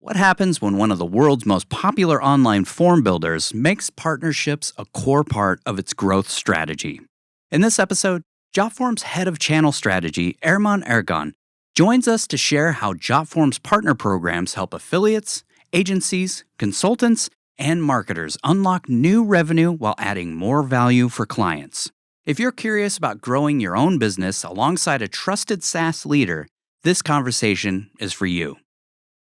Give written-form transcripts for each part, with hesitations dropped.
What happens when one of the world's most popular online form builders makes partnerships a core part of its growth strategy? In this episode, Jotform's head of channel strategy, Erman, joins us to share how Jotform's partner programs help affiliates, agencies, consultants, and marketers unlock new revenue while adding more value for clients. If you're curious about growing your own business alongside a trusted SaaS leader, this conversation is for you.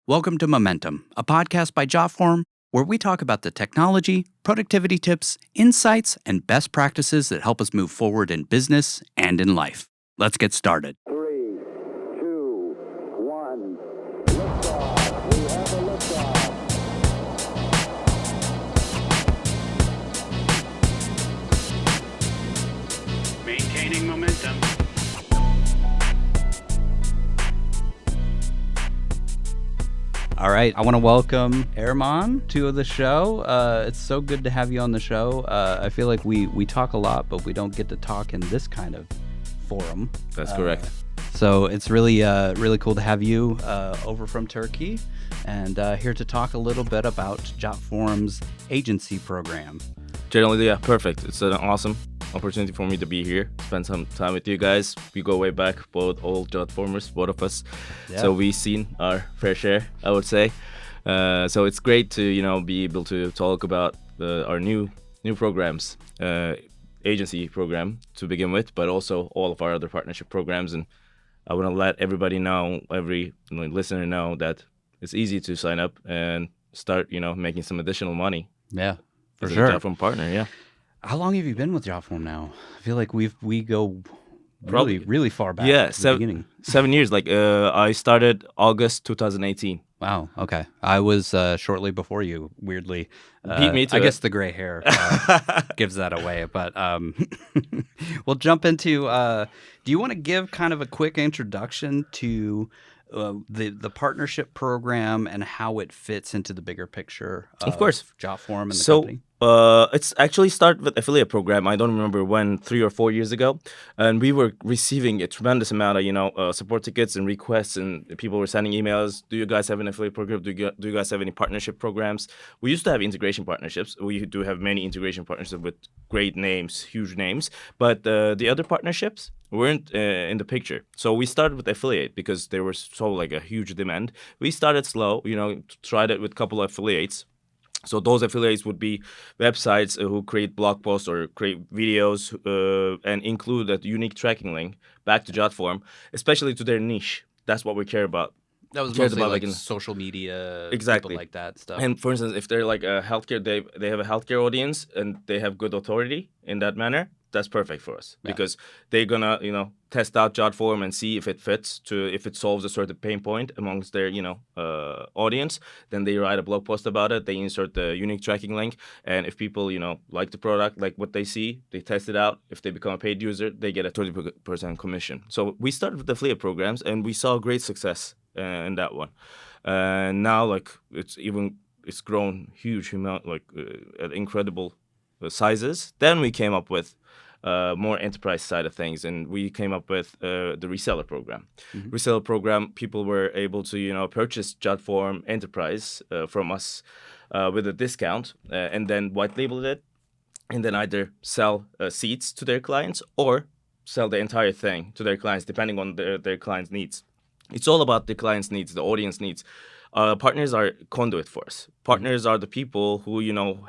Welcome to Momentum, a podcast by Jotform, where we talk about the technology, productivity tips, insights, and best practices that help us move forward in business and in life. Let's get started. 3, 2, 1, liftoff. We have a liftoff. Maintaining momentum. All right, I want to welcome Erman to the show. It's so good to have you on the show. I feel like we talk a lot, but we don't get to talk in this kind of forum. That's correct. So it's really cool to have you over from Turkey and here to talk a little bit about Jotform's agency program. Generally, yeah, perfect. It's an awesome opportunity for me to be here, spend some time with you guys. We go way back, both old Jotformers, both of us. Yeah. So we've seen our fair share, I would say. So it's great to be able to talk about our new programs, agency program to begin with, but also all of our other partnership programs. And I want to let everybody know, every listener know that it's easy to sign up and start, making some additional money. Yeah, for as sure. a Jotform partner, yeah. How long have you been with Jotform now? I feel like we go Probably- really far back. Yeah, at the beginning. 7 years. I started August 2018. Wow. Okay. I was shortly before you. Weirdly, Beat me to I it. guess the gray hair gives that away. But we'll jump into. Do you want to give kind of a quick introduction to the partnership program and how it fits into the bigger picture Of course. Jotform and the So company? it's actually started with affiliate program. I don't remember when, 3 or 4 years ago, and we were receiving a tremendous amount of support tickets and requests, and people were sending emails. Do you guys have an affiliate program? Do you guys have any partnership programs? We used to have integration partnerships. We do have many integration partnerships with great names, huge names, but the other partnerships weren't in the picture. So we started with affiliate because there was a huge demand. We started slow, tried it with a couple of affiliates. So those affiliates would be websites who create blog posts or create videos and include a unique tracking link back to Jotform, especially to their niche. That's what we care about. That was cared mostly about, like in- social media, Exactly. people like that stuff. And for instance, if they're like a healthcare, they have a healthcare audience and they have good authority in that manner. That's perfect for us because they're gonna, test out Jotform and see if it fits if it solves a certain pain point amongst their, audience. Then they write a blog post about it. They insert the unique tracking link, and if people, like the product, like what they see, they test it out. If they become a paid user, they get a 30% commission. So we started with affiliate programs, and we saw great success in that one. And now, it's grown huge amount, at incredible sizes. Then we came up with more enterprise side of things, and we came up with the reseller program. Mm-hmm. Reseller program, people were able to purchase Jotform Enterprise from us with a discount, and then white labeled it, and then either sell seats to their clients or sell the entire thing to their clients, depending on their clients' needs. It's all about the client's needs, the audience needs. Partners are conduit for us. Partners are the people who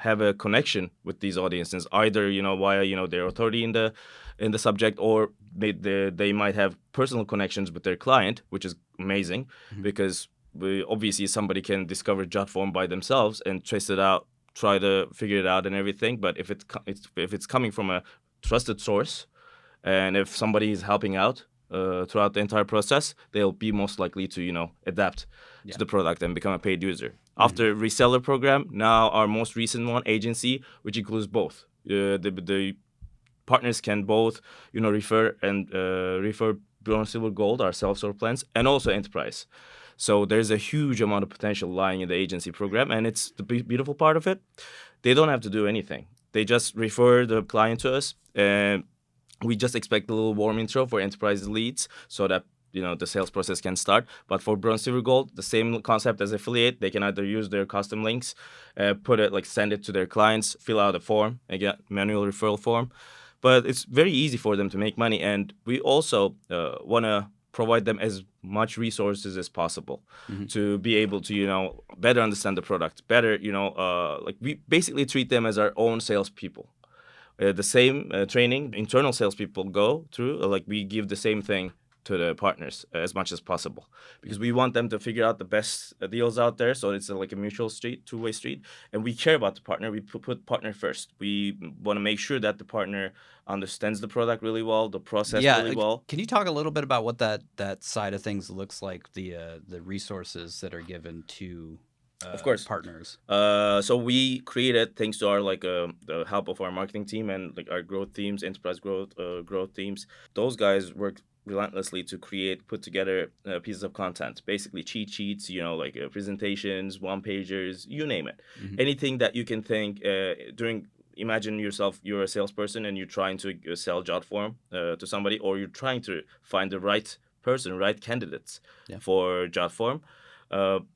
have a connection with these audiences, either via their authority in the subject, or they might have personal connections with their client, which is amazing because obviously somebody can discover Jotform by themselves and trace it out, try to figure it out and everything. But if it's coming from a trusted source, and if somebody is helping out throughout the entire process, they'll be most likely to adapt to the product and become a paid user. After reseller program, now our most recent one, agency, which includes both. The partners can both refer Bronze, Silver, Gold, our self-serve plans, and also enterprise. So there's a huge amount of potential lying in the agency program, and it's the beautiful part of it. They don't have to do anything. They just refer the client to us, and we just expect a little warm intro for enterprise leads so that the sales process can start. But for Bronze, Silver, Gold, the same concept as affiliate. They can either use their custom links, send it to their clients, fill out a form, again, manual referral form. But it's very easy for them to make money. And we also want to provide them as much resources as possible to be able to, better understand the product, better, we basically treat them as our own salespeople. The same training internal salespeople go through, we give the same thing to the partners as much as possible, because we want them to figure out the best deals out there. So it's like a mutual two-way street, and we care about the partner. We put partner first. We want to make sure that the partner understands the product really well, the process really well. Can you talk a little bit about what that side of things looks like, the resources that are given to of course, partners? So we created, thanks to our the help of our marketing team and our growth teams, enterprise growth teams. Those guys work relentlessly to put together pieces of content, basically cheat sheets, presentations, one-pagers, you name it. Anything that you can think imagine yourself, you're a salesperson and you're trying to sell Jotform to somebody, or you're trying to find the right person, right candidates for Jotform.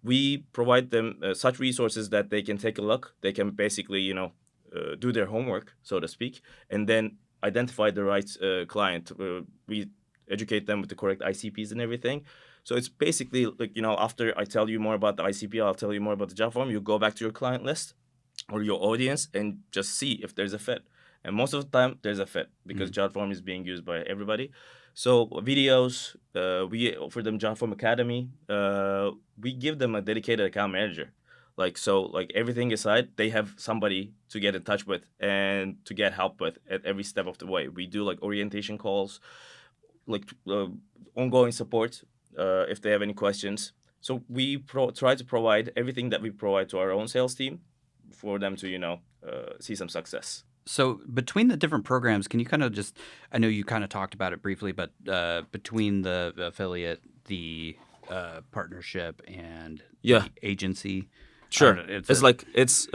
We provide them such resources that they can take a look. They can basically, do their homework, so to speak, and then identify the right client. We educate them with the correct ICPs and everything. So it's basically after I tell you more about the ICP, I'll tell you more about the Jotform. You go back to your client list or your audience and just see if there's a fit. And most of the time, there's a fit, because Jotform is being used by everybody. So videos, we offer them Jotform Academy. We give them a dedicated account manager. Everything aside, they have somebody to get in touch with and to get help with at every step of the way. We do orientation calls, ongoing support if they have any questions. So we try to provide everything that we provide to our own sales team for them to, see some success. So between the different programs, can you kind of just, I know you kind of talked about it briefly, but between the affiliate, the partnership, and the agency? Sure. It's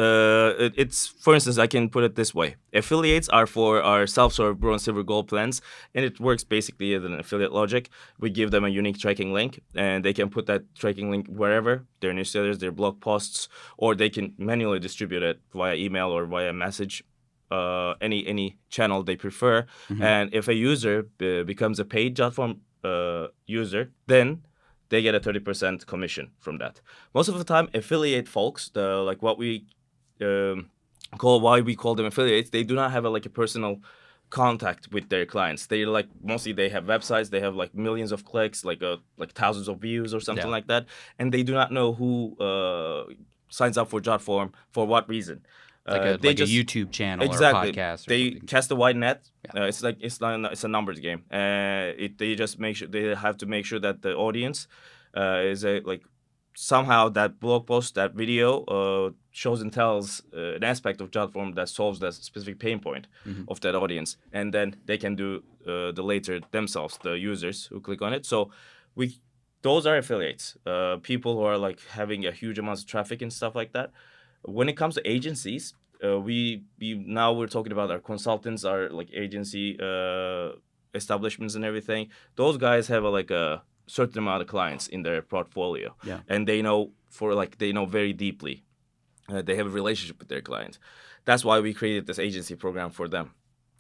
for instance, I can put it this way. Affiliates are for our self-serve Bronze, Silver, Gold plans, and it works basically as an affiliate logic. We give them a unique tracking link, and they can put that tracking link wherever, their newsletters, their blog posts, or they can manually distribute it via email or via message, any channel they prefer. And if a user becomes a paid Jotform user, then they get a 30% commission from that. Most of the time, affiliate folks, what we why we call them affiliates, they do not have a personal contact with their clients. They mostly they have websites, they have millions of clicks, thousands of views or something like that, and they do not know who signs up for Jotform for what reason. A YouTube channel or a podcast. They cast a wide net. It's a numbers game. They just make sure they have to make sure that the audience is somehow that blog post, that video shows and tells an aspect of Jotform that solves that specific pain point of that audience, and then they can do the later themselves, the users who click on it. So those are affiliates, people who are having a huge amount of traffic and stuff like that. When it comes to agencies, we're talking about our consultants, our agency establishments and everything. Those guys have a certain amount of clients in their portfolio, and they know they know very deeply. They have a relationship with their clients. That's why we created this agency program for them,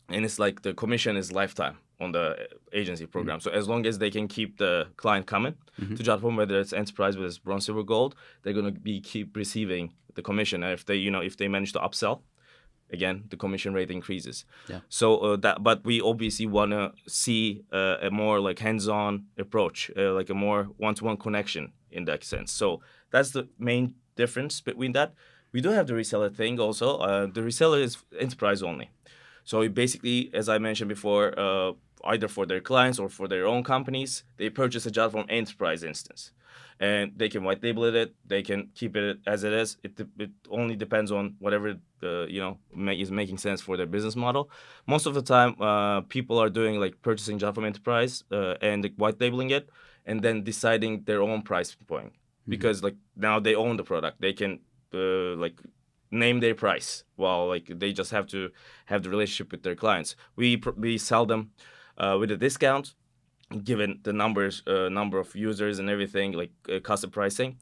and it's the commission is lifetime on the agency program. So as long as they can keep the client coming to Jotform, whether it's enterprise, whether it's Bronze, Silver, Gold, they're gonna keep receiving the commission. And if they manage to upsell, again, the commission rate increases. So but we obviously want to see a more hands-on approach, a more one-to-one connection in that sense. So that's the main difference between that. We do have the reseller thing also. The reseller is enterprise only. So basically, as I mentioned before, either for their clients or for their own companies, they purchase a Jotform enterprise instance, and they can white label it. They can keep it as it is. It only depends on whatever is making sense for their business model. Most of the time, people are doing purchasing Jotform enterprise and white labeling it, and then deciding their own price point, because now they own the product. They can name their price. Well, they just have to have the relationship with their clients. We sell them with a discount, given the number of users and everything, like custom pricing,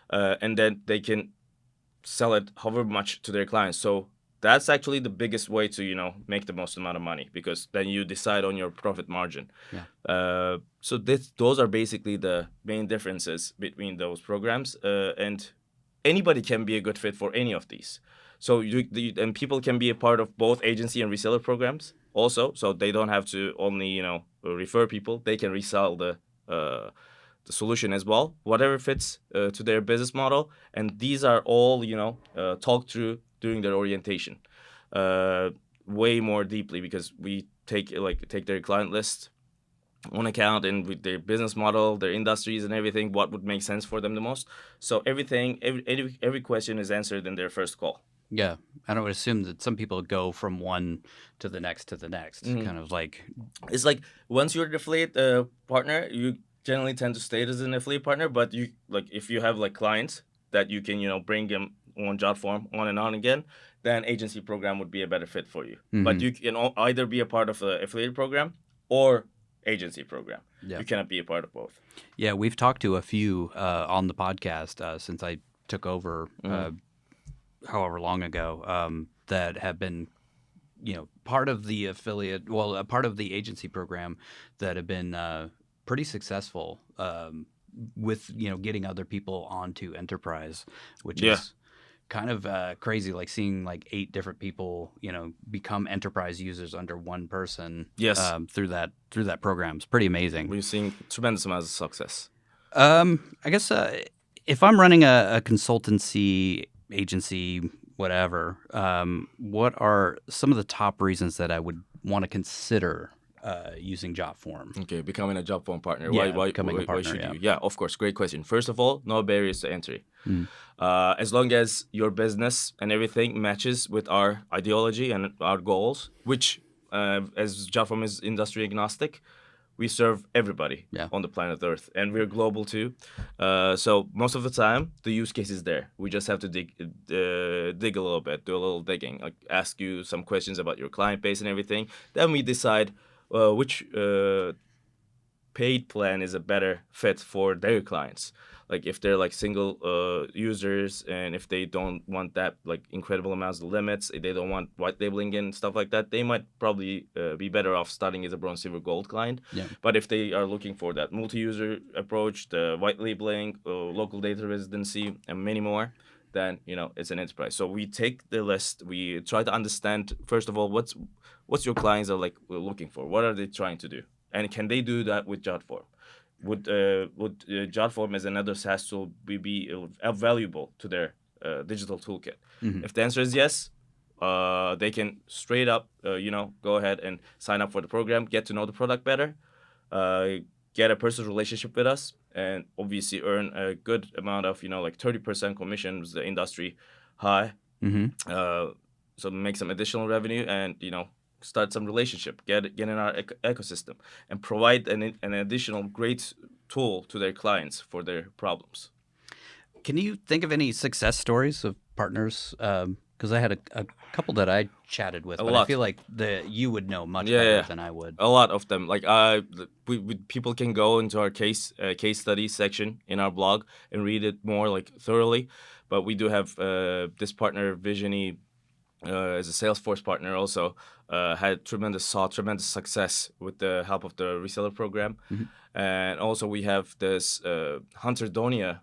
and then they can sell it however much to their clients. So that's actually the biggest way to make the most amount of money, because then you decide on your profit margin. Yeah. So those are basically the main differences between those programs, and anybody can be a good fit for any of these. So and people can be a part of both agency and reseller programs also. So they don't have to only refer people; they can resell the solution as well, whatever fits to their business model. And these are all talked through during their orientation, way more deeply, because we take their client list on account, and with their business model, their industries and everything, what would make sense for them the most. So every question is answered in their first call. Yeah. I would assume that some people go from one to the next, kind of like. It's like once you're an affiliate partner, you generally tend to stay as an affiliate partner. But you, like, if you have like clients that you can bring them on Jotform on and on again, then agency program would be a better fit for you. But you can either be a part of the affiliate program or agency program. Yeah. You cannot be a part of both. Yeah, we've talked to a few on the podcast since I took over however long ago, that have been part of the affiliate, well, a part of the agency program, that have been pretty successful with getting other people onto enterprise, which is kind of crazy, like seeing like 8 different people become enterprise users under one person. Yes. Through that program. It's pretty amazing. We're seeing tremendous amounts of success. I guess if I'm running a consultancy, agency, whatever, what are some of the top reasons that I would want to consider using Jotform? Okay, becoming a Jotform partner. Yeah, why becoming a partner, should yeah. you? Yeah, of course. Great question. First of all, no barriers to entry. As long as your business and everything matches with our ideology and our goals, which, as Jotform is industry agnostic, we serve everybody on the planet Earth, and we're global too. So most of the time, the use case is there. We just have to dig a little bit, do a little digging, like ask you some questions about your client base and everything. Then we decide which paid plan is a better fit for their clients. Like if they're like single users, and if they don't want that like incredible amounts of limits, they don't want white labeling and stuff like that, they might probably be better off starting as a bronze, silver, gold client. Yeah. But if they are looking for that multi-user approach, the white labeling, local data residency, and many more, then it's an enterprise. So we take the list, we try to understand first of all what's your clients are like looking for, what are they trying to do, and can they do that with Jotform? Would Jotform as another SaaS tool be valuable to their digital toolkit? If the answer is yes, they can straight up go ahead and sign up for the program, get to know the product better, get a personal relationship with us, and obviously earn a good amount of like 30% commission is the industry high. So make some additional revenue, and start some relationship, get in our ecosystem, and provide an additional great tool to their clients for their problems. Can you think of any success stories of partners? Because I had a couple that I chatted with, but I feel like you would know much better than I would. A lot of them. Like people can go into our case study section in our blog and read it more like thoroughly. But we do have this partner, Visiony, as a Salesforce partner, also had tremendous success with the help of the reseller program. And also we have this Hunter Donia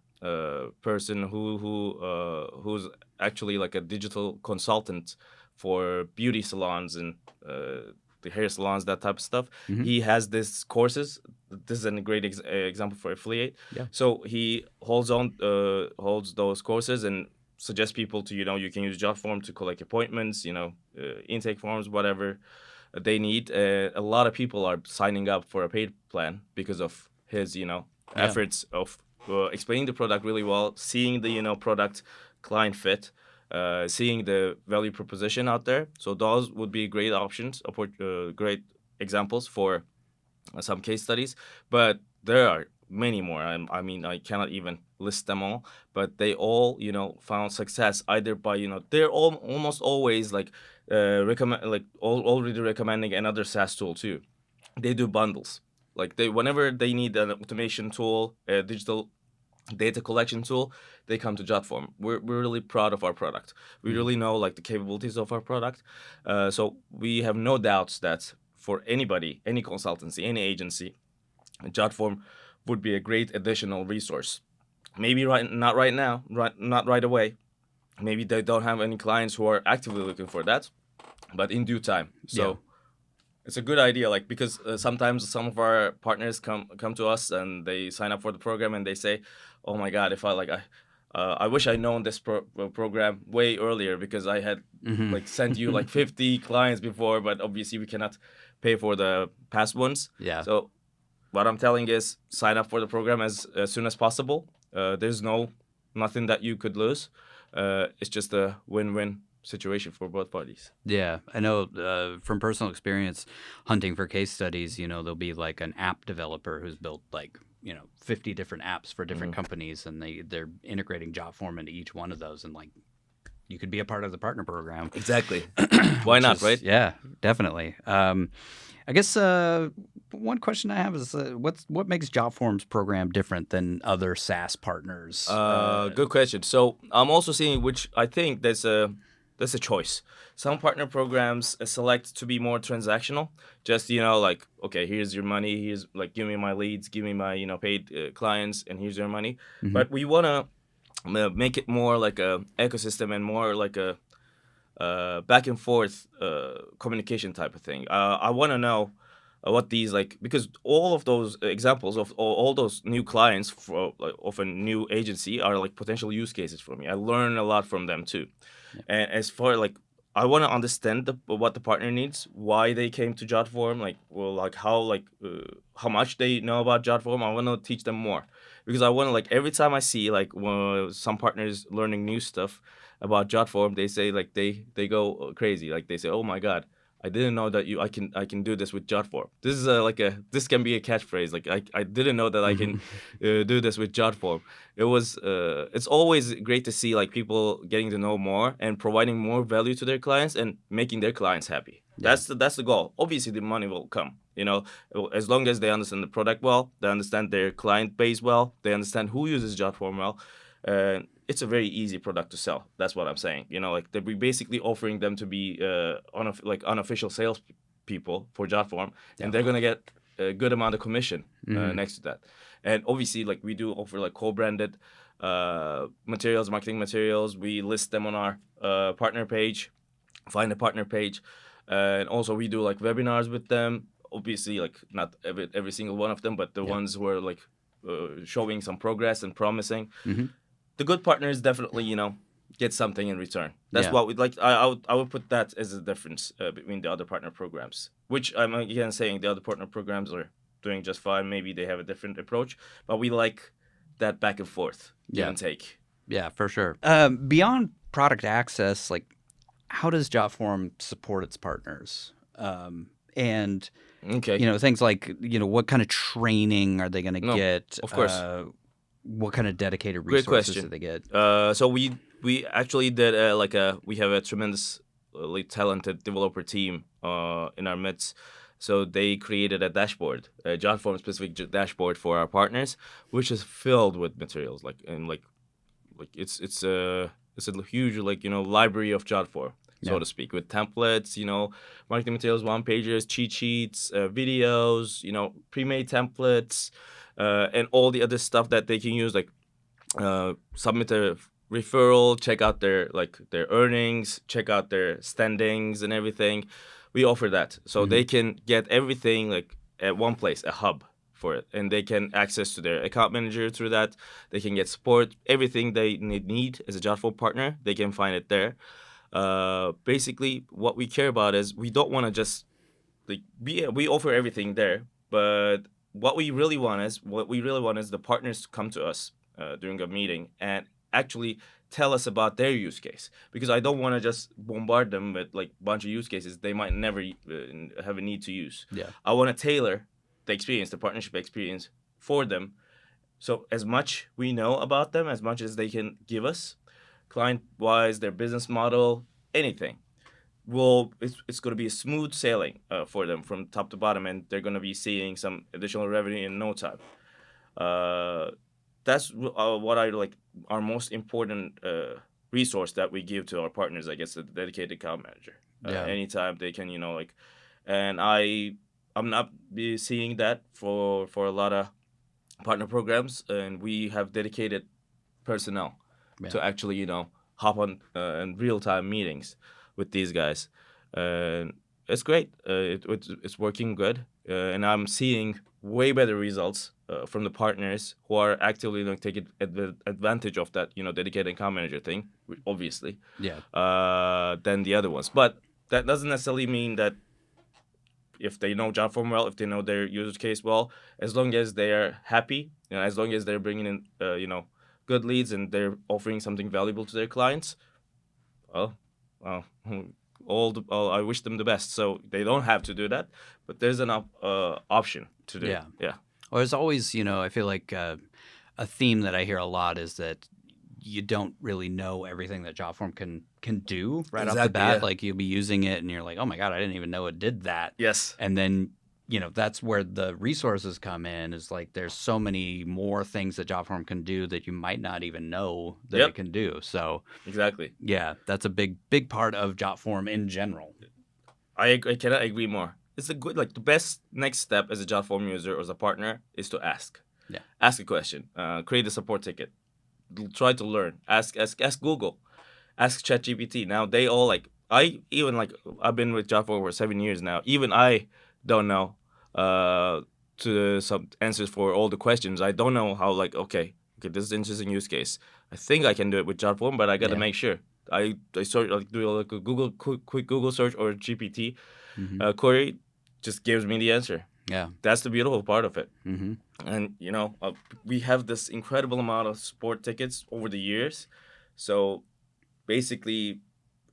person who's actually like a digital consultant for beauty salons and the hair salons, that type of stuff. He has these courses. This is a great example for affiliate. Yeah. So he holds those courses and suggests people to you can use Jotform to collect appointments, intake forms, whatever they need. A lot of people are signing up for a paid plan because of his efforts of explaining the product really well, seeing the product client fit, seeing the value proposition out there. So those would be great options, great examples for some case studies. But there are many more. I mean, I cannot even list them all. But they all, found success either by, they're almost always like already recommending another SaaS tool too. They do bundles. Like whenever they need an automation tool, a digital data collection tool, they come to Jotform. We're really proud of our product. We really know like the capabilities of our product. So we have no doubts that for anybody, any consultancy, any agency, Jotform would be a great additional resource. Maybe not right now, not right away. Maybe they don't have any clients who are actively looking for that, but in due time. So it's a good idea, like because sometimes some of our partners come to us and they sign up for the program and they say, "Oh my God, if I wish I'd known this program way earlier because I had like sent you like 50 clients before, but obviously we cannot pay for the past ones." Yeah. So what I'm telling is sign up for the program as soon as possible. There's nothing that you could lose. It's just a win-win situation for both parties. Yeah, I know from personal experience, hunting for case studies, there'll be like an app developer who's built like, 50 different apps for different companies, and they're integrating Jotform into each one of those, and like you could be a part of the partner program. Exactly. Why not, right? Yeah, definitely. I guess one question I have is what makes Jotform's program different than other SaaS partners? Good question. So I'm also seeing, which I think there's a choice. Some partner programs select to be more transactional. Just like, okay, here's your money. Here's like, give me my leads, give me my paid clients, and here's your money. But we wanna make it more like a ecosystem and more like a back and forth communication type of thing. I want to know what these like, because all of those examples of all those new clients of a new agency are like potential use cases for me. I learn a lot from them too. And as far like I want to understand what the partner needs, why they came to Jotform, how much they know about Jotform. I want to teach them more because I want to like every time I see like some partners learning new stuff about Jotform, they say like they go crazy. Like they say, "Oh my God, I didn't know that I can do this with Jotform." This is this can be a catchphrase. Like I didn't know that I can do this with Jotform. It's always great to see like people getting to know more and providing more value to their clients and making their clients happy. Yeah. That's the goal. Obviously, the money will come. As long as they understand the product well, they understand their client base well, they understand who uses Jotform well. It's a very easy product to sell. That's what I'm saying. Like that we're basically offering them to be unofficial sales people for Jotform, and they're gonna get a good amount of commission next to that. And obviously, like we do offer like co-branded marketing materials. We list them on our partner page, find a partner page, and also we do like webinars with them. Obviously, like not every single one of them, but the ones who are like showing some progress and promising. The good partners definitely, get something in return. That's what we'd like. I would put that as a difference between the other partner programs, which I'm again saying the other partner programs are doing just fine. Maybe they have a different approach, but we like that back and forth, give and take. Yeah, for sure. Beyond product access, like how does Jotform support its partners? And Okay. things like what kind of training are they going to get? Of course. What kind of dedicated Great resources question. do they get? So we actually did we have a tremendously talented developer team in our midst. So they created a dashboard, a Jotform specific dashboard for our partners, which is filled with materials it's a huge library of Jotform, so to speak, with templates, marketing materials, one pagers, cheat sheets, videos, pre-made templates. And all the other stuff that they can use, like submit a referral, check out their earnings, check out their standings and everything. We offer that, so they can get everything like at one place, a hub for it, and they can access to their account manager through that. They can get support, everything they need as a Jotform partner. They can find it there. Basically, what we care about is we don't want to just we offer everything there, but what we really want is the partners to come to us during a meeting and actually tell us about their use case, because I don't want to just bombard them with like a bunch of use cases they might never have a need to use. I want to tailor the partnership experience for them. So as much we know about them, as much as they can give us, client-wise, their business model, anything, it's going to be smooth sailing for them from top to bottom, and they're going to be seeing some additional revenue in no time. That's what I like our most important resource that we give to our partners. I guess the dedicated account manager. Yeah. Anytime they can, and I'm not be seeing that for a lot of partner programs, and we have dedicated personnel to Yeah. actually hop on in real time meetings with these guys, and it's great. It's working good, and I'm seeing way better results from the partners who are actively taking advantage of that dedicated account manager thing, obviously, Yeah. than the other ones. But that doesn't necessarily mean that if they know Jotform well, if they know their user case well, as long as they are happy, as long as they're bringing in, good leads and they're offering something valuable to their clients, well, well, I wish them the best. So they don't have to do that, but there's an option to do. Yeah. Yeah. Well, there's always, I feel like a theme that I hear a lot is that you don't really know everything that Jotform can do right off the Exactly, bat. yeah. Like you'll be using it and you're like, oh my God, I didn't even know it did that. Yes. And then, that's where the resources come in is like there's so many more things that Jotform can do that you might not even know that Yep. it can do. So Exactly. yeah, that's a big part of Jotform in general. I cannot agree more. It's a good, the best next step as a Jotform user or as a partner is to ask. Yeah. Ask a question. Create a support ticket. Try to learn. Ask Google. Ask ChatGPT. Now they all I've been with Jotform for 7 years now. Even I don't know to some answers for all the questions. I don't know how okay, this is an interesting use case. I think I can do it with Jotform, but I got to Yeah. make sure. I search do a Google quick Google search or GPT query, just gives me the answer. Yeah. That's the beautiful part of it. Mm-hmm. And we have this incredible amount of support tickets over the years, so basically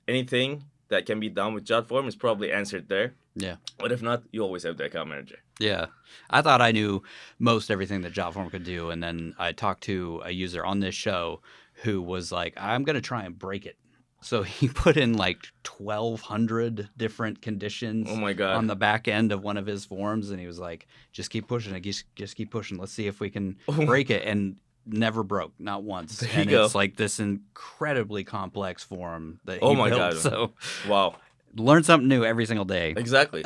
anything that can be done with Jotform is probably answered there. Yeah. But if not, you always have the account manager. Yeah. I thought I knew most everything that Jotform could do. And then I talked to a user on this show who was like, I'm going to try and break it. So he put in 1,200 different conditions Oh my God. on the back end of one of his forms. And he was like, just keep pushing it. Just keep pushing. Let's see if we can break it. And never broke, not once. There and you go. it's like this incredibly complex form that he Oh my built. God. So Wow. learn something new every single day. Exactly.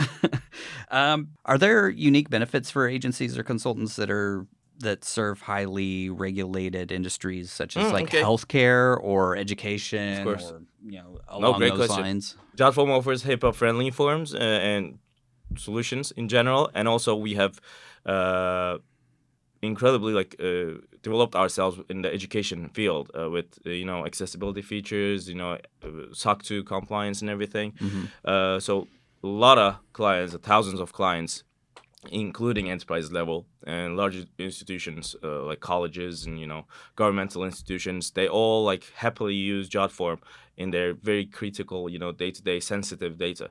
Are there unique benefits for agencies or consultants that serve highly regulated industries such as okay. healthcare or education, Of course. or along great those question. lines? Jotform offers HIPAA-friendly forms and solutions in general, and also we have incredibly developed ourselves in the education field with accessibility features, SOC 2 compliance and everything. So a lot of clients, thousands of clients, including enterprise level and larger institutions like colleges and governmental institutions, they all happily use Jotform in their very critical day-to-day sensitive data.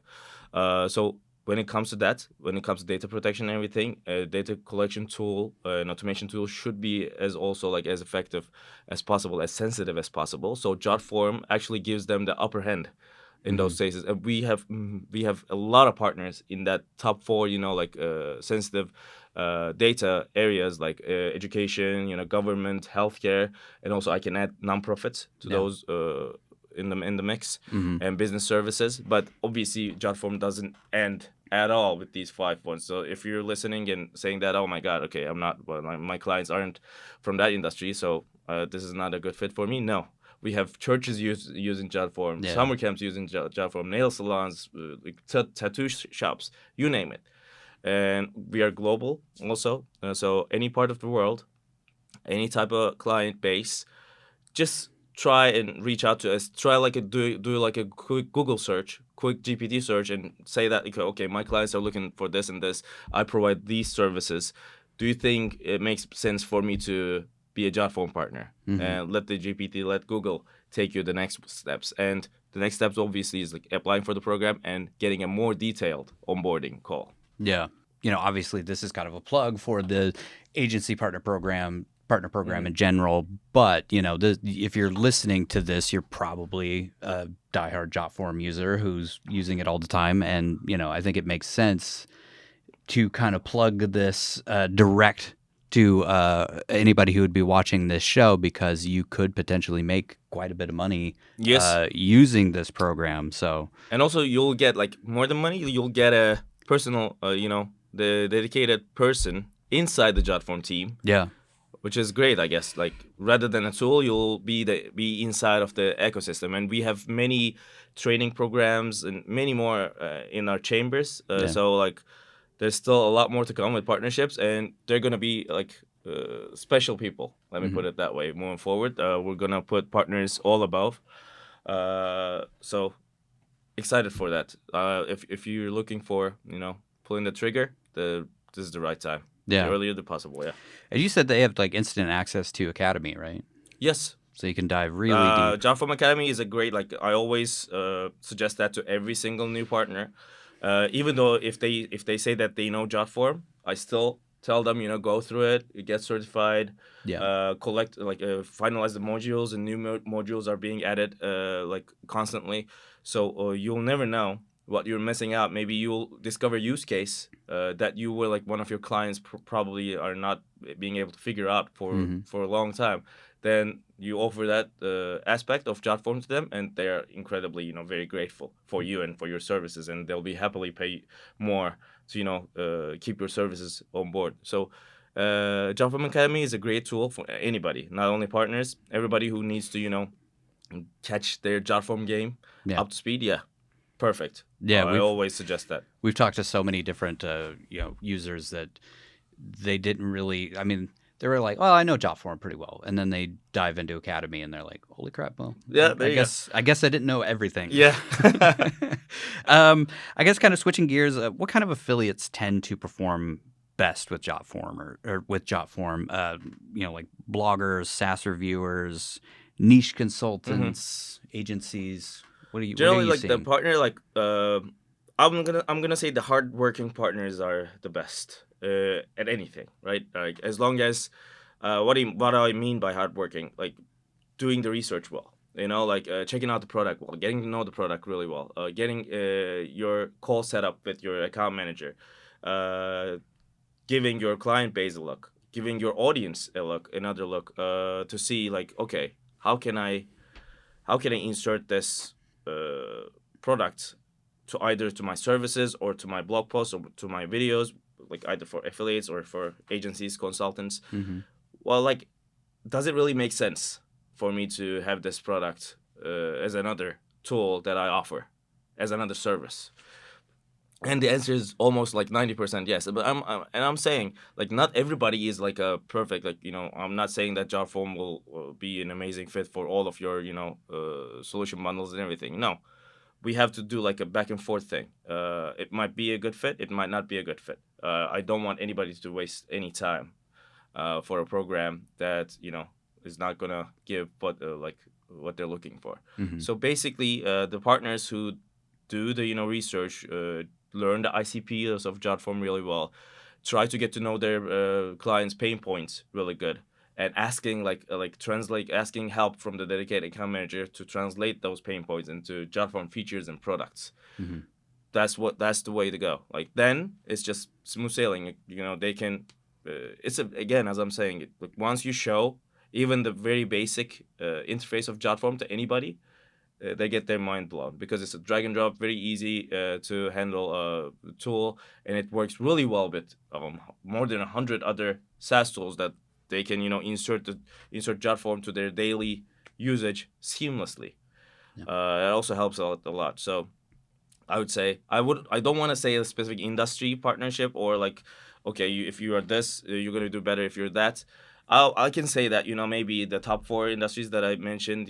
So when it comes to that, when it comes to data protection and everything, a data collection tool, an automation tool should be as as effective as possible, as sensitive as possible. So Jotform actually gives them the upper hand in those cases. And we have a lot of partners in that top 4, sensitive data areas like education, government, healthcare, and also I can add nonprofits to those in the mix, and business services. But obviously, Jotform doesn't end at all with these 5 points. So if you're listening and saying that, oh my God, okay, I'm not, well, my clients aren't from that industry, so this is not a good fit for me. No. We have churches using Jotform, summer camps using Jotform, nail salons, tattoo shops, you name it. And we are global also. So any part of the world, any type of client base, just try and reach out to us. Try do a quick Google search, quick GPT search, and say that, okay, my clients are looking for this and this. I provide these services. Do you think it makes sense for me to be a Jotform partner? And let the GPT, let Google take you the next steps. And the next steps obviously is applying for the program and getting a more detailed onboarding call. Yeah. Obviously this is kind of a plug for the agency partner program. partner program in general. But, if you're listening to this, you're probably a diehard Jotform user who's using it all the time. And, I think it makes sense to kind of plug this direct to anybody who would be watching this show, because you could potentially make quite a bit of money Yes. using this program. So, And also you'll get like more than money, you'll get a personal, the dedicated person inside the Jotform team, yeah. which is great, I guess. Like rather than a tool, you'll be inside of the ecosystem, and we have many training programs and many more in our chambers. So like, there's still a lot more to come with partnerships, and they're gonna be like special people. Let me put it that way. Moving forward, we're gonna put partners all above. So excited for that. If you're looking for pulling the trigger, this is the right time. Yeah. The earlier the possible. Yeah. And you said they have like instant access to Academy, right? Yes. So you can dive really deep. Jotform Academy is a great, like I always suggest that to every single new partner. Even though if they say that they know Jotform, I still tell them go through it, get certified, collect finalize the modules, and new modules are being added like constantly. So you'll never know what you're missing out. Maybe you'll discover use case that you were like one of your clients probably are not being able to figure out for a long time. Then you offer that aspect of Jotform to them, and they're incredibly, very grateful for you and for your services, and they'll be happily pay more to, keep your services on board. So Jotform Academy is a great tool for anybody, not only partners, everybody who needs to, catch their Jotform game up to speed. Yeah, perfect. Yeah, I always suggest that. We've talked to so many different, users that they didn't really. I mean, they were like, "Well, I know Jotform pretty well," and then they dive into Academy and they're like, "Holy crap!" Well, yeah, I guess I didn't know everything. Yeah. I guess kind of switching gears. What kind of affiliates tend to perform best with Jotform or with Jotform? Like bloggers, SaaS reviewers, niche consultants, agencies. What are you Generally, like seeing? the partner, like I'm gonna say the hardworking partners are the best at anything, right? Like as long as what I mean by hardworking, like doing the research well, like checking out the product well, getting to know the product really well, getting your call set up with your account manager, giving your client base a look, giving your audience another look, to see like, okay, how can I insert this product to either to my services or to my blog posts or to my videos, like either for affiliates or for agencies, consultants. Well, like, does it really make sense for me to have this product as another tool that I offer, as another service? And the answer is almost like 90% yes. But I'm saying like not everybody is like a perfect, like, I'm not saying that Jotform will be an amazing fit for all of your solution bundles and everything. No, we have to do like a back and forth thing. It might be a good fit, it might not be a good fit. I don't want anybody to waste any time for a program that is not gonna give what they're looking for. So basically, the partners who do the research, learn the ICPs of Jotform really well, try to get to know their clients' pain points really good, and asking asking help from the dedicated account manager to translate those pain points into Jotform features and products. That's the way to go. Like then it's just smooth sailing. They can. Again, as I'm saying, like once you show even the very basic interface of Jotform to anybody, they get their mind blown, because it's a drag and drop, very easy to handle tool, and it works really well with more than 100 other SaaS tools that they can insert Jotform to their daily usage seamlessly. It also helps out a lot. So I would say I don't want to say a specific industry partnership or like, okay, if you are this, you're gonna do better if you're that. I can say that maybe the top 4 industries that I mentioned,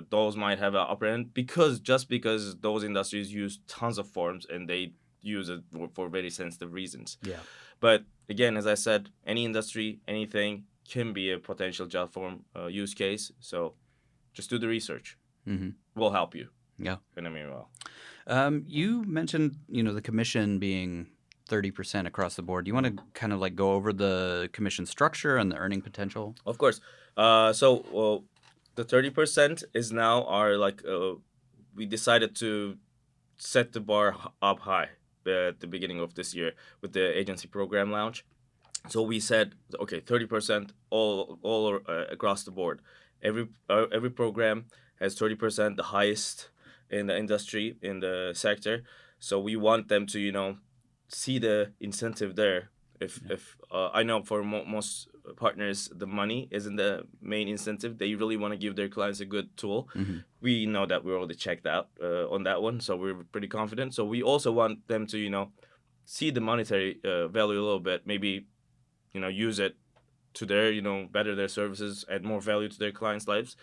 those might have an upper end because those industries use tons of forms and they use it for very sensitive reasons. Yeah. But again, as I said, any industry, anything can be a potential Jotform use case. So just do the research. We'll help you. Yeah. In a meanwhile. You mentioned the commission being 30% across the board. Do you want to kind of like go over the commission structure and the earning potential? Of course. The 30% is now our we decided to set the bar up high at the beginning of this year with the agency program launch. So we said, okay, 30% all across the board. Every program has 30%, the highest in the industry, in the sector. So we want them to, see the incentive there. If I know for most partners, the money isn't the main incentive. They really want to give their clients a good tool. We know that we're already checked out on that one, so we're pretty confident. So we also want them to, see the monetary value a little bit. Maybe, use it to their, better their services, add more value to their clients' lives.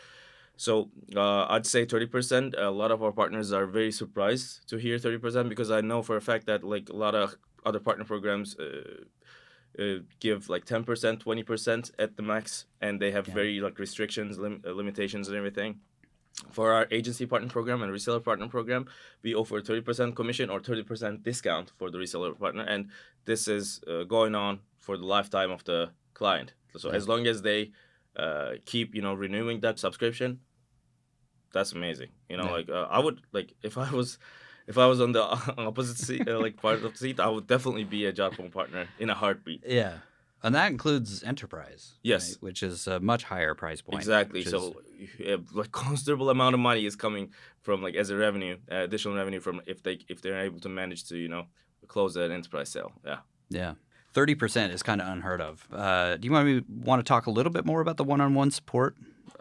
So I'd say 30%. A lot of our partners are very surprised to hear 30% because I know for a fact that like a lot of other partner programs give like 10%, 20% at the max, and they have very like restrictions, limitations, and everything. For our agency partner program and reseller partner program, we offer 30% commission or 30% discount for the reseller partner, and this is going on for the lifetime of the client. So as long as they keep renewing that subscription, that's amazing. I would like if I was on the opposite seat, part of the seat, I would definitely be a Jotform partner in a heartbeat. Yeah. And that includes enterprise. Yes. Right? Which is a much higher price point. Exactly. So like considerable amount of money is coming from like as a revenue, additional revenue from if they're able to manage to, close that enterprise sale. Yeah. Yeah. 30% is kind of unheard of. Do you want to talk a little bit more about the one-on-one support?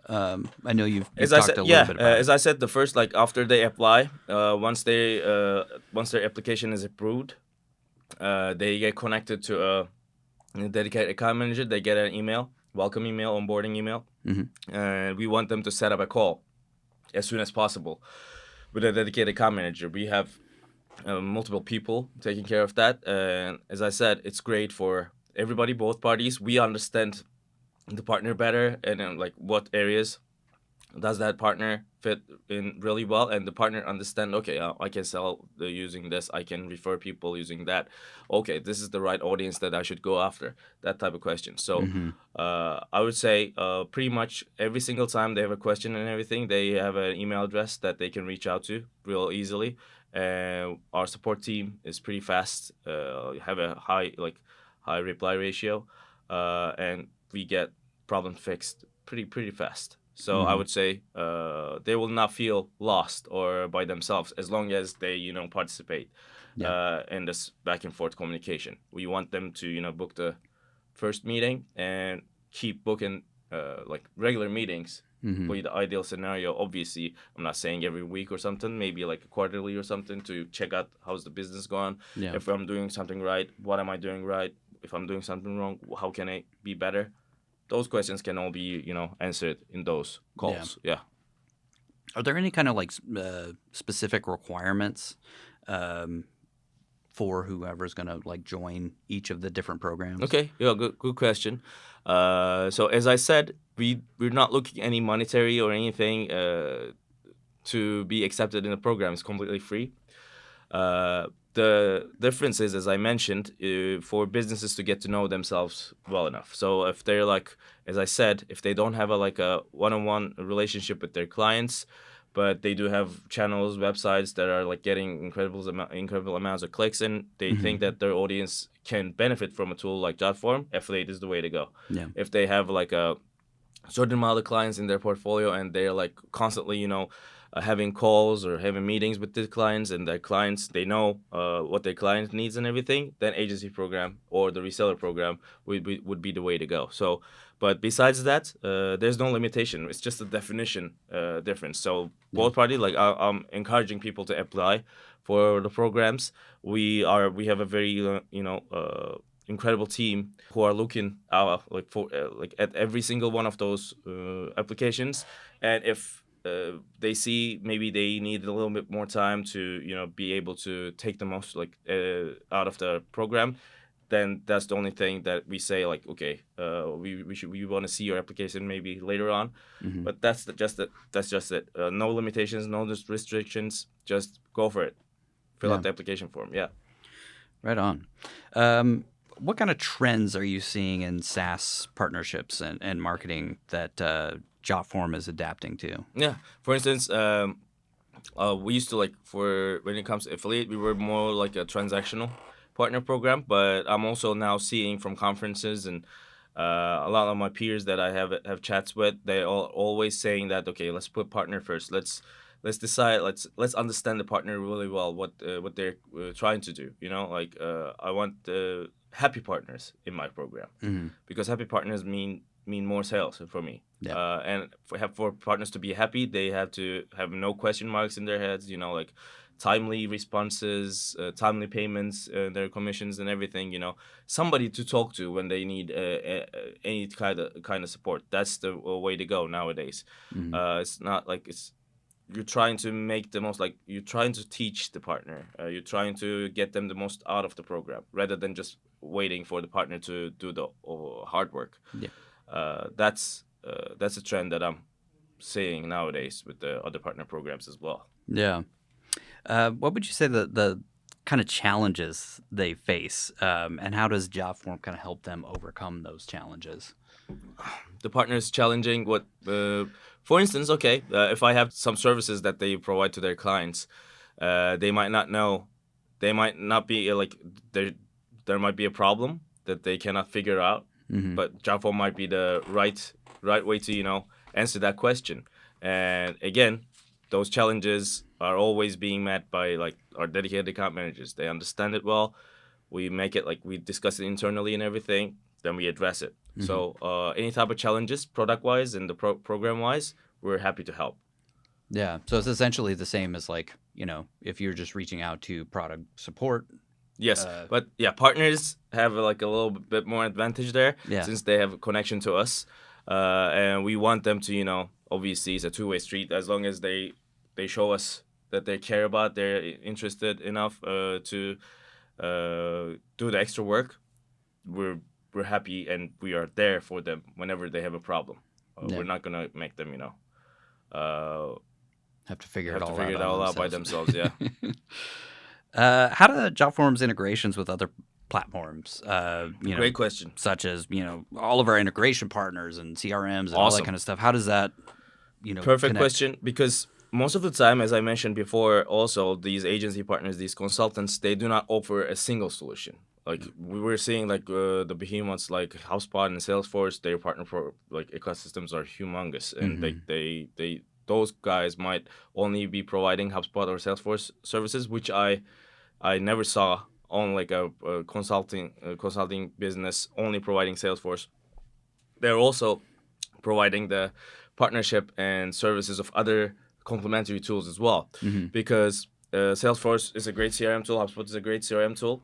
I know you've talked a little bit about as it. I said, the first after they apply, once their application is approved, they get connected to a dedicated account manager. They get an email, welcome email, onboarding email, and we want them to set up a call as soon as possible with a dedicated account manager. We have multiple people taking care of that, and as I said, it's great for everybody, both parties. We understand the partner better and like what areas does that partner fit in really well, and the partner understand, okay, I can sell using this, I can refer people using that, okay, this is the right audience that I should go after, that type of question. So I would say pretty much every single time they have a question and everything, they have an email address that they can reach out to real easily. Our support team is pretty fast, have a high reply ratio, and we get problems fixed pretty fast. So I would say they will not feel lost or by themselves as long as they participate in this back and forth communication. We want them to book the first meeting and keep booking regular meetings. With the ideal scenario, obviously, I'm not saying every week or something, maybe like quarterly or something to check out how's the business going. Yeah. If I'm doing something right, what am I doing right? If I'm doing something wrong, how can I be better? Those questions can all be, answered in those calls. Yeah. Are there any kind of specific requirements for whoever's going to join each of the different programs? Okay. Yeah. Good question. So as I said, we're not looking any monetary or anything to be accepted in the program. It's completely free. The difference is, as I mentioned, for businesses to get to know themselves well enough. So if they're as I said, if they don't have a one-on-one relationship with their clients, but they do have channels, websites that are getting incredible amounts of clicks, and they think that their audience can benefit from a tool like Jotform, affiliate is the way to go. Yeah. If they have a certain amount of clients in their portfolio and they're constantly, having calls or having meetings with the clients, and their clients, they know what their client needs and everything, then agency program or the reseller program would be the way to go. So, but besides that, there's no limitation. It's just a definition difference. So both parties, I'm encouraging people to apply for the programs. We have a very incredible team who are looking at every single one of those applications, and if they see maybe they need a little bit more time to be able to take the most out of the program, then that's the only thing that we say okay, we want to see your application maybe later on. But that's just it. No limitations, no restrictions, just go for it, fill out the application form. Right on. What kind of trends are you seeing in SaaS partnerships and marketing that Jotform is adapting to? Yeah. For instance, we used to like for when it comes to affiliate, we were more like a transactional partner program. But I'm also now seeing from conferences and a lot of my peers that I have chats with, they all always saying that okay, let's put partner first. Let's decide. Let's understand the partner really well. What they're trying to do. Like I want happy partners in my program because happy partners mean more sales for me. Yeah. And for partners to be happy, they have to have no question marks in their heads. Like timely responses, timely payments, their commissions and everything. Somebody to talk to when they need any kind of support. That's the way to go nowadays. It's not like you're trying to make the most, like you're trying to teach the partner. You're trying to get them the most out of the program rather than just waiting for the partner to do the hard work. Yeah. That's a trend that I'm seeing nowadays with the other partner programs as well. Yeah. What would you say the kind of challenges they face, and how does Jotform kind of help them overcome those challenges? The partner is challenging what, for instance, okay, if I have some services that they provide to their clients, they might not know, they might not be like there might be a problem that they cannot figure out, but Jotform might be the right way to answer that question. And again, those challenges are always being met by like our dedicated account managers. They understand it well. We make it like we discuss it internally and everything. Then we address it. So any type of challenges, product wise and the program wise, we're happy to help. Yeah. So it's essentially the same as like if you're just reaching out to product support. Yes, but yeah, partners have like a little bit more advantage there since they have a connection to us, and we want them to obviously it's a two-way street. As long as they show us that they care about, they're interested enough to do the extra work, we're happy and we are there for them whenever they have a problem. We're not gonna make them have to figure have it to all figure out it all on out by themselves. Yeah. How do Jotform's integrations with other platforms? Great question. Such as all of our integration partners and CRMs and all that kind of stuff. How does that Perfect connect? question, because most of the time, as I mentioned before, also these agency partners, these consultants, they do not offer a single solution. Like we were seeing, like the behemoths like HubSpot and Salesforce, their partner ecosystems are humongous, and they those guys might only be providing HubSpot or Salesforce services, which I never saw on like a consulting business only providing Salesforce. They're also providing the partnership and services of other complementary tools as well, because Salesforce is a great CRM tool, HubSpot is a great CRM tool,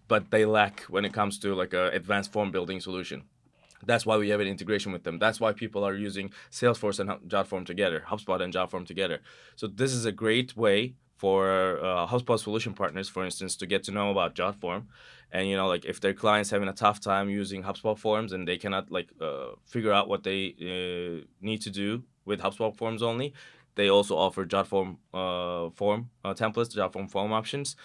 but they lack when it comes to like an advanced form building solution. That's why we have an integration with them. That's why people are using Salesforce and Jotform together, HubSpot and Jotform together. So this is a great way for HubSpot solution partners, for instance, to get to know about Jotform. And, like if their clients having a tough time using HubSpot forms and they cannot like figure out what they need to do with HubSpot forms only, they also offer Jotform form templates, Jotform form options,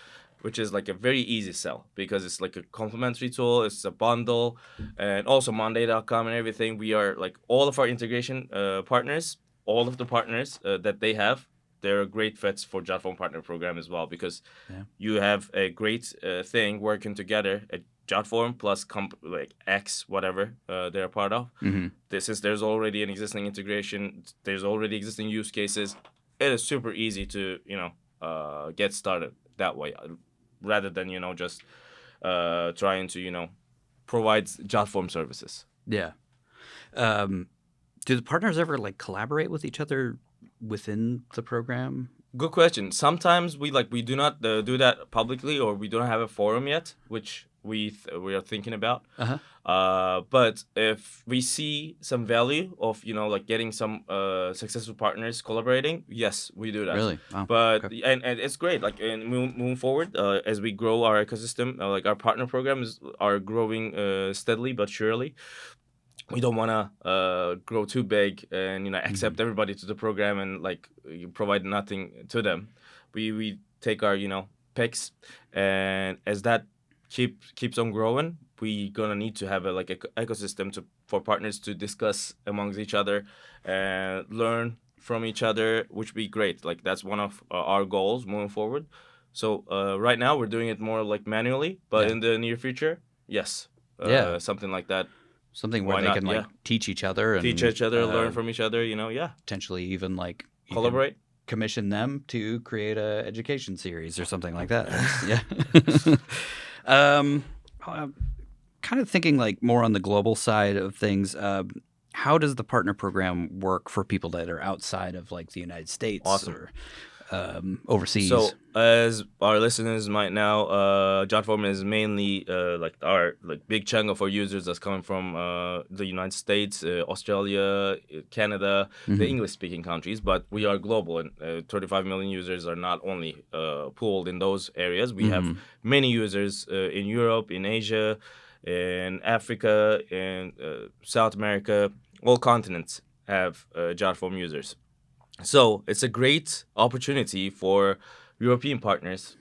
which is like a very easy sell because it's like a complementary tool. It's a bundle, and also Monday.com and everything. We are like all of our integration partners, all of the partners that they have, they're great fits for Jotform Partner Program as well, because you have a great thing working together at Jotform plus like X, whatever they're a part of. There's already an existing integration. There's already existing use cases. It is super easy to get started that way, rather than just trying to provide Jotform services. Yeah. Do the partners ever like collaborate with each other within the program? Good question. Sometimes we do not do that publicly, or we don't have a forum yet, which we are thinking about. But if we see some value of like getting some successful partners collaborating, yes, we do that. Really? Wow. But Okay. and it's great. Like and moving forward, as we grow our ecosystem, like our partner programs are growing steadily but surely. We don't want to grow too big and accept everybody to the program and like you provide nothing to them. We take our picks, and as that keeps on growing, we gonna need to have a like a ecosystem for partners to discuss amongst each other and learn from each other, which would be great. Like that's one of our goals moving forward. So right now we're doing it more like manually, but Yeah. in the near future, yes, Yeah. something like that. Something where Why they not? can like Yeah, teach each other and teach each other, learn from each other. Yeah, potentially even like you could collaborate. commission them to create a education series or something like that. Yeah. Kind of thinking like more on the global side of things. How does the partner program work for people that are outside of like the United States Awesome. or overseas? So, as our listeners might know, Jotform is mainly like our like big chunk of our users that's coming from the United States, Australia, Canada, the English-speaking countries. But we are global, and 35 million users are not only pooled in those areas. We have many users in Europe, in Asia, in Africa, in South America. All continents have Jotform users. So it's a great opportunity for European partners,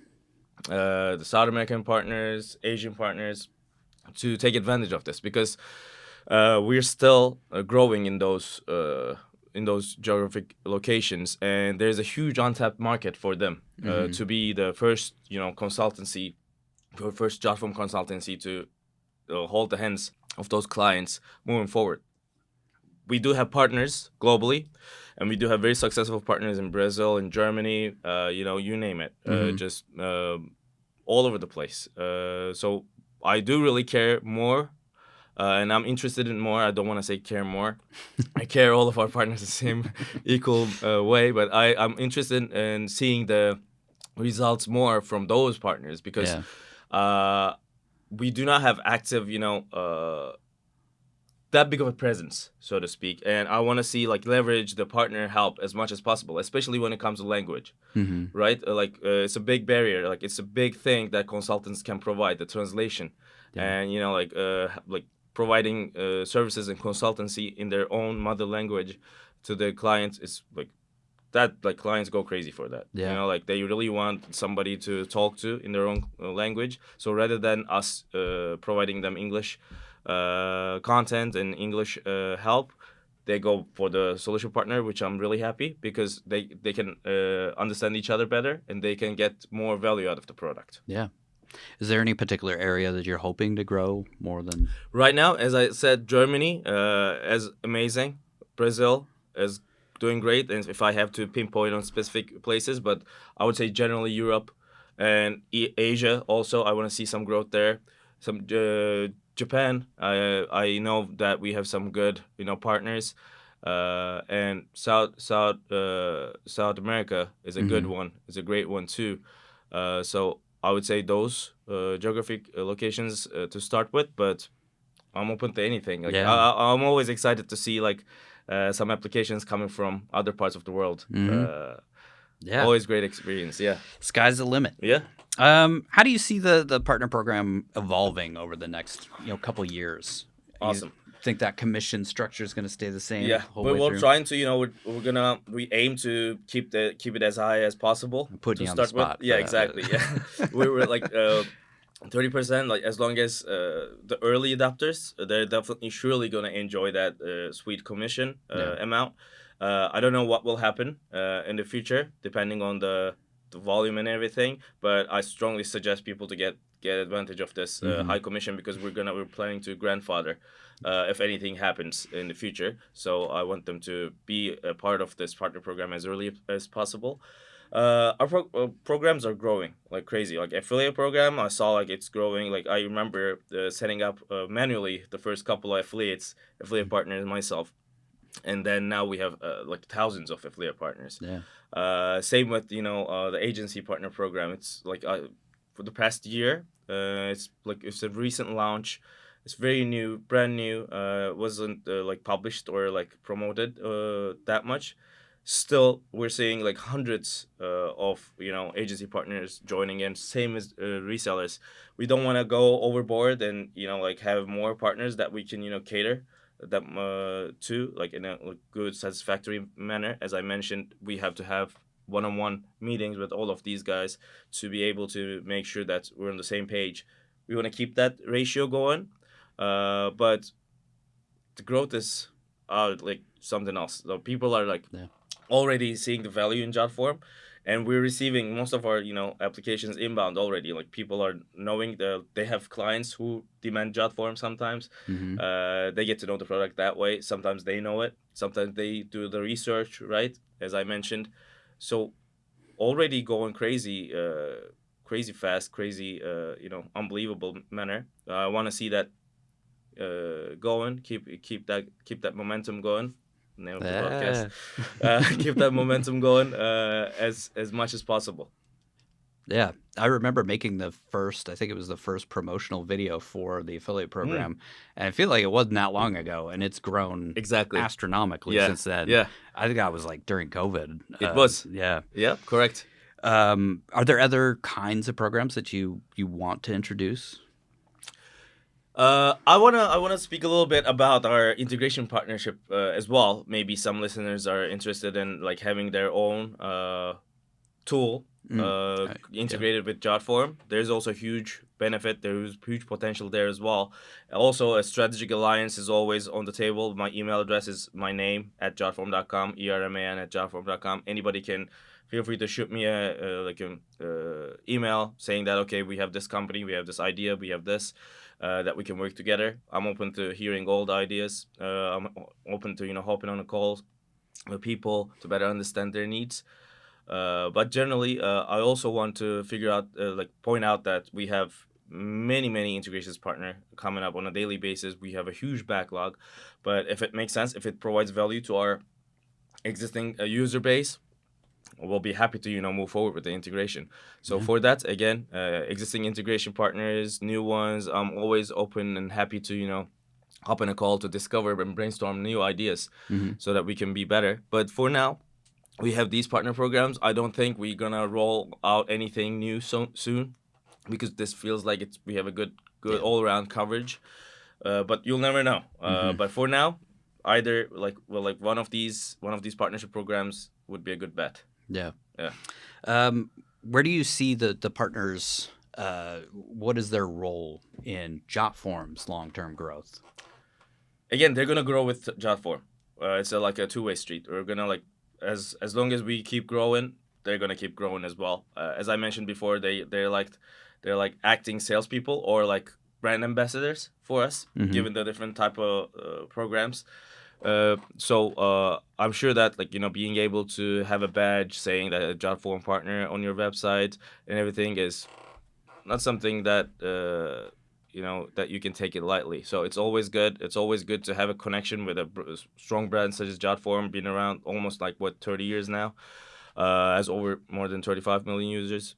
the South American partners, Asian partners, to take advantage of this because we're still growing in those geographic locations, and there's a huge untapped market for them to be the first, consultancy, first Jotform consultancy to hold the hands of those clients moving forward. We do have partners globally, and we do have very successful partners in Brazil, in Germany, you name it, just all over the place. So I do really care more, and I'm interested in more. I don't want to say care more. I care all of our partners the same equal way, but I'm interested in seeing the results more from those partners because we do not have active, that big of a presence, so to speak. And I want to see like leverage the partner help as much as possible, especially when it comes to language, right? It's a big barrier. Like it's a big thing that consultants can provide, the translation, and like providing services and consultancy in their own mother language to the clients is like that. Like clients go crazy for that. Like they really want somebody to talk to in their own language. So rather than us providing them English content and English help, they go for the solution partner, which I'm really happy because they can understand each other better and they can get more value out of the product. Yeah. Is there any particular area that you're hoping to grow more than? Right now, as I said, Germany is amazing. Brazil is doing great. And if I have to pinpoint on specific places, but I would say generally Europe and Asia also, I want to see some growth there. Some Japan, I know that we have some good partners, and South America is a good one. It's a great one too. So I would say those geographic locations to start with, but I'm open to anything. Like I'm always excited to see like some applications coming from other parts of the world. Always great experience. Yeah, sky's the limit. Yeah. How do you see the partner program evolving over the next couple years? Awesome. You think that commission structure is going to stay the same? Yeah, but we're trying to we aim to keep it as high as possible. Put you on the spot. Yeah, exactly. Yeah, we were like 30%. Like as long as the early adopters, they're definitely surely gonna enjoy that sweet commission amount. I don't know what will happen in the future, depending on the volume and everything. But I strongly suggest people to get advantage of this high commission because we're planning to grandfather if anything happens in the future. So I want them to be a part of this partner program as early as possible. Our programs are growing like crazy. Like affiliate program, I saw like it's growing. Like I remember setting up manually the first couple of affiliate partners myself. And then now we have like thousands of affiliate partners. Yeah. Same with the agency partner program. It's like for the past year, it's a recent launch. It's very new, brand new. Wasn't like published or like promoted that much. Still, we're seeing like hundreds of agency partners joining in. Same as resellers. We don't want to go overboard and like have more partners that we can cater that to like in a good satisfactory manner. As I mentioned, we have to have one-on-one meetings with all of these guys to be able to make sure that we're on the same page. We want to keep that ratio going, but the growth is like something else. So people are like already seeing the value in Jotform, and we're receiving most of our applications inbound already. Like people are knowing they have clients who demand Jotform sometimes. They get to know the product that way. Sometimes they know it. Sometimes they do the research, right? As I mentioned, so already going crazy, crazy fast, crazy, unbelievable manner. I want to see that going. Keep that momentum going. Name of the podcast. Keep that momentum going as much as possible. Yeah, I remember making the first, I think it was the first promotional video for the affiliate program, and I feel like it wasn't that long ago, and it's grown astronomically since then. Yeah, I think I was like during COVID. It was. Yeah. Yeah, correct. Are there other kinds of programs that you want to introduce? I wanna speak a little bit about our integration partnership as well. Maybe some listeners are interested in like having their own tool integrated with Jotform. There's also huge benefit. There's huge potential there as well. Also, a strategic alliance is always on the table. My email address is my name at jotform.com, erman@jotform.com. Anybody can feel free to shoot me a email saying that, okay, we have this company, we have this idea, we have this, that we can work together. I'm open to hearing all the ideas. I'm open to hopping on a call with people to better understand their needs. But generally, I also want to figure out, point out that we have many integrations partner coming up on a daily basis. We have a huge backlog, but if it makes sense, if it provides value to our existing user base, we'll be happy to move forward with the integration. So for that, again, existing integration partners, new ones, I'm always open and happy to hop in a call to discover and brainstorm new ideas so that we can be better. But for now, we have these partner programs. I don't think we're gonna roll out anything new soon because this feels like we have a good all-around coverage. But you'll never know. But for now, either one of these partnership programs would be a good bet. Yeah. Where do you see the partners? What is their role in Jotform's long-term growth? Again, they're gonna grow with Jotform. It's like a two-way street. We're gonna as long as we keep growing, they're gonna keep growing as well. As I mentioned before, they're like acting salespeople or like brand ambassadors for us, given the different type of programs. So I'm sure that being able to have a badge saying that a Jotform partner on your website and everything is not something that that you can take it lightly. So it's always good. It's always good to have a connection with a strong brand such as Jotform, been around almost 30 years now, has over more than 35 million users.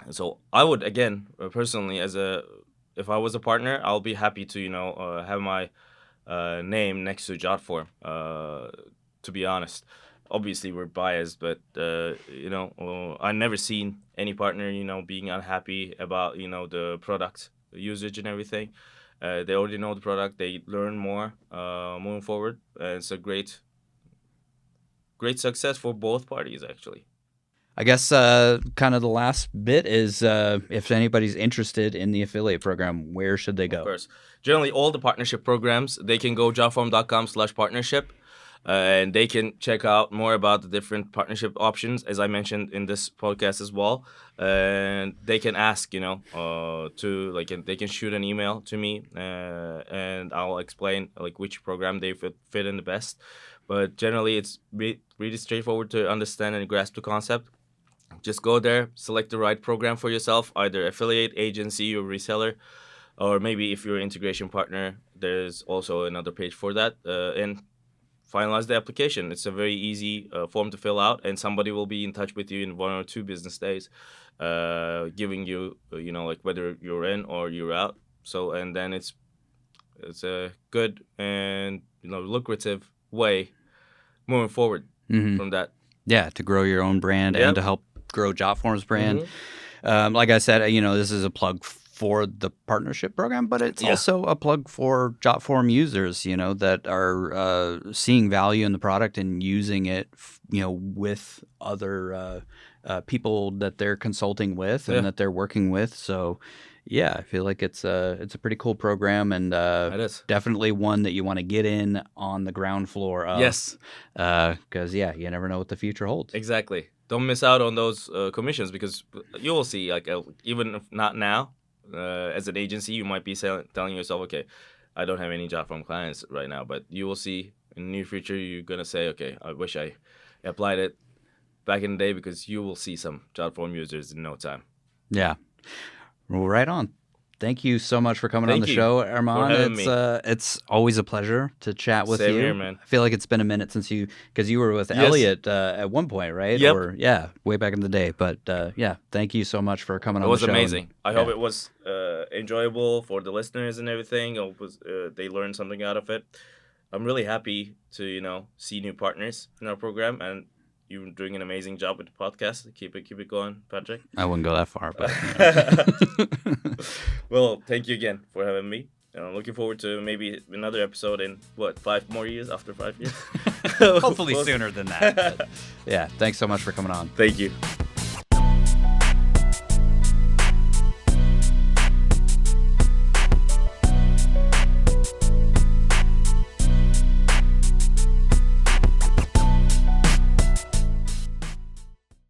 And so I would, again, personally, if I was a partner, I'll be happy to have my name next to Jotform. To be honest, obviously we're biased, but I've never seen any partner being unhappy about the product usage and everything. They already know the product. They learn more moving forward. It's a great success for both parties, actually. I guess kind of the last bit is if anybody's interested in the affiliate program, where should they go? Of course. Generally, all the partnership programs, they can go jotform.com/partnership. And they can check out more about the different partnership options, as I mentioned in this podcast as well. And they can ask, they can shoot an email to me, and I'll explain which program they fit in the best. But generally, it's really straightforward to understand and grasp the concept. Just go there, select the right program for yourself, either affiliate, agency, or reseller, or maybe if you're an integration partner, there's also another page for that. And finalize the application. It's a very easy form to fill out, and somebody will be in touch with you in 1 or 2 business days, giving you, whether you're in or you're out. So, and then it's a good and lucrative way moving forward from that. Yeah, to grow your own brand and to help grow Jotform's brand. Like I said, this is a plug for the partnership program, but it's Yeah. also a plug for Jotform users, that are seeing value in the product and using it, with other people that they're consulting with and Yeah. that they're working with. So, yeah, I feel like it's a pretty cool program, and It is. definitely one that you want to get in on the ground floor of. Yes. Because you never know what the future holds. Exactly. Don't miss out on those commissions, because you will see, like, even if not now, as an agency, you might be telling yourself, okay, I don't have any Jotform clients right now, but you will see in the near future, you're going to say, okay, I wish I applied it back in the day, because you will see some Jotform users in no time. Yeah. Well, right on. Thank you so much for coming on Thank the you show, for Erman. having me. It's always a pleasure to chat with Same you. here, man. I feel like it's been a minute since because you were with Yes. Elliot at one point, right? Yep. Or way back in the day. But thank you so much for coming It on was the show. amazing. I hope yeah. it was enjoyable for the listeners and everything. I hope they learned something out of it. I'm really happy to see new partners in our program, and you're doing an amazing job with the podcast. Keep it going, Patrick. I wouldn't go that far, but Well, thank you again for having me. I'm looking forward to maybe another episode in 5 more years, after 5 years. hopefully We'll see. sooner than that. But, yeah, thanks so much for coming on. Thank you.